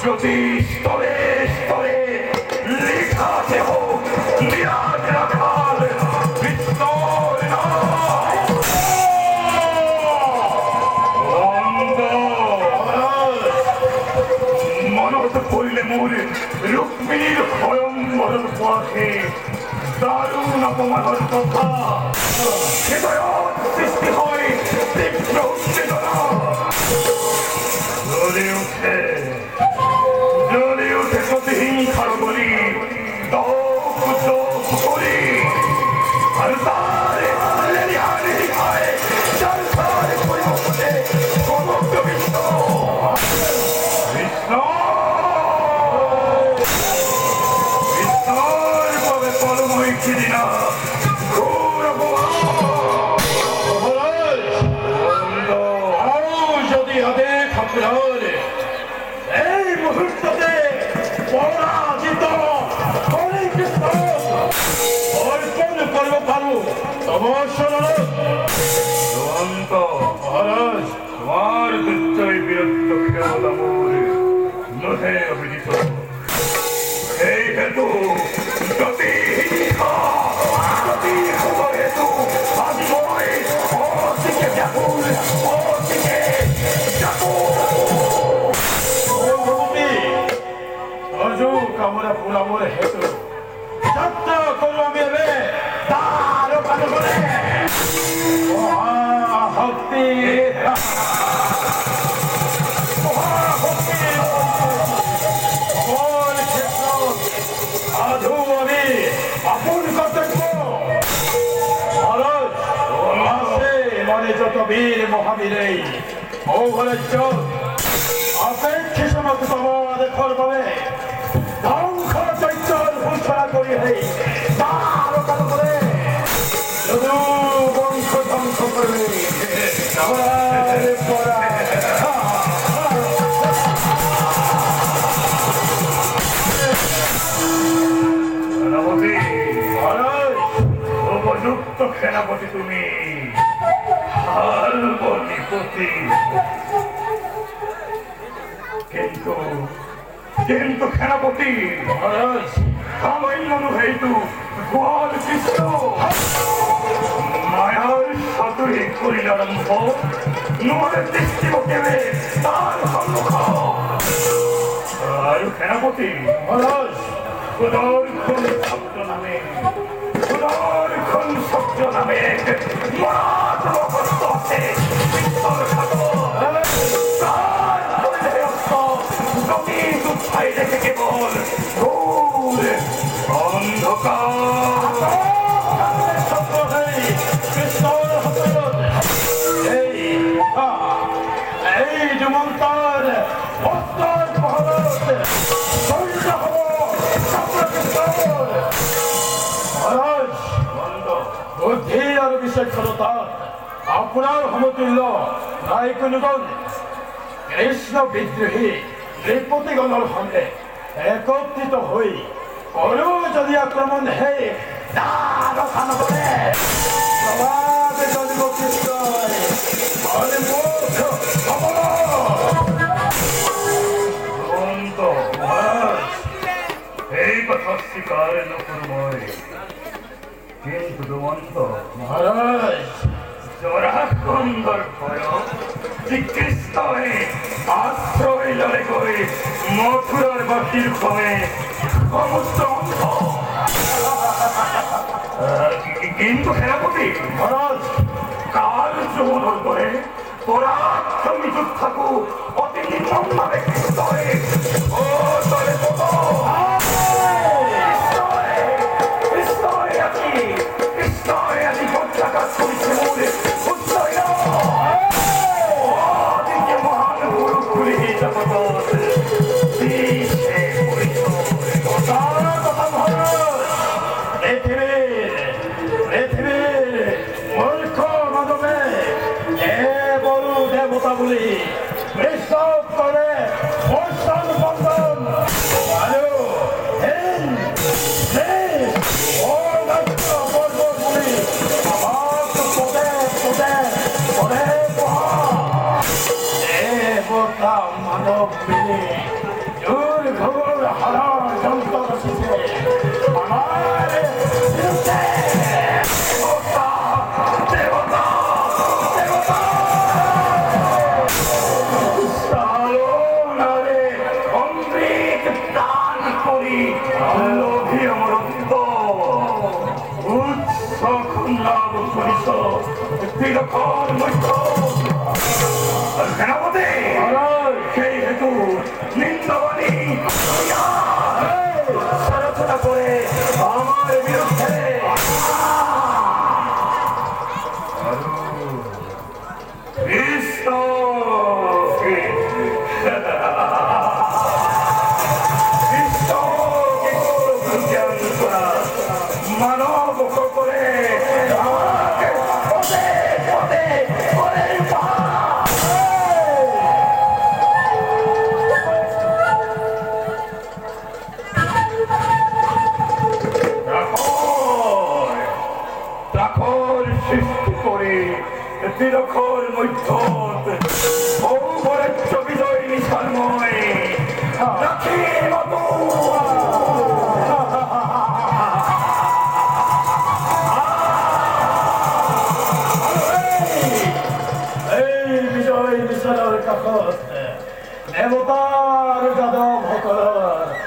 যদি স্তরে স্তরে লেখা আছে হোক বিরাট রাখাল বিস্তর মনত করলে মোর রুক্মিণীর ভয়ঙ্কর পথে দারুণ অপমানের কথা হৃদয়ত সৃষ্টি হয় তীব্র উত্তেজনা জ্বলে উঠে প্রতিহীন খড়গলি করি আর তার পরিবর্তনে সমগ্র বিশ্ব বিস্তার পাবে পরময় কিনা যদি হবে খাপড় এই মুহূর্তে পরাজিত অর্পণ করব পারো মহারাজ তোমার দুশ্চয় বীরত্ব ক্ষমতা মোর নহে অভিজিত এই হেতু গতি হেতু আজ মই অতিকে ব্যাকুল অতিকে কামরা পুরামর হেতু যাত্রা করবো আমি এবে তার কাজ করে মহাভক্তি সাধু আমি আপন কর্তব্য মনে যত বীর মহাবীরে মৌঘরের অপেক্ষিত মতো তোমার করবে ধ্বংস চৈতল ঘোষণা করি হেই তার কাল করে শুধু বংশ ধ্বংস করবে উপযুক্ত সেনাপতি তুমি কিন্তু কিন্তু সেনাপতি মহারাজ সামান্য হেতু গোয়াল কৃষ্ণ মায়ার সাতুরে করিল আরম্ভ নোয়াদের দৃষ্টি বকেবে তার সম্মুখ আর সেনাপতি মহারাজ সুদর্শন শব্দ নামে সুদর্শন শব্দ নামে মরাঠ মুখস্থ আছে বিস্তর দেখে কেবল এই যুমন্তার বুদ্ধি আর বিচক্ষণতা আপনার সমতুল্য নাই কোনোজন কৃষ্ণ বিদ্রোহী নৃপতিগণের সঙ্গে একত্রিত হই করো যদি আক্রমণ হে এই কথা স্বীকার নকরময় কিন্তু দুমন্ত মহারাজ জরাসন্ধর ভয় শ্রীকৃষ্ণ আশ্রয় লড়ে করে মথুরার বাসীর ক্ষমে সমস্ত কিন্তু সেনাপতি মহারাজ কাল যমুনোর করে পরাক্রমী যুদ্ধাকু অতি নির্মমভাবে কৃষ্ট হয়ে ও তলে কৃষ্ণ পত্রাঘাত করেছে মনে মহান গুরু খুলে পৃথিবীর মূর্খ মানবে এ বড় দেবতা বলি বিশ্বাস করে বন্ধন পদে মানব মেনে জোর খবর হারার যন্ত্র শিখে আমার বিরুদ্ধে দেবতা, দেবতা, দেবতা! সালোনারে অমৃত দান করি, লোভী অমরত্ব। উৎস লাভ করিস, তিলকর মধ্য। সেনাপতি, সেই হেতু নিন্দবাণী আলোচনা করে আমার বিরুদ্ধে কৃষ্ণ মানব করে আমাকে পদে পদে পদে রাখর সৃষ্টি করে তিরখর মধ্য বহুবরের বিজয় নিশানময় রাখি মতো এই বিজয় মিশনের কাকত দেবতার যাদব ভকর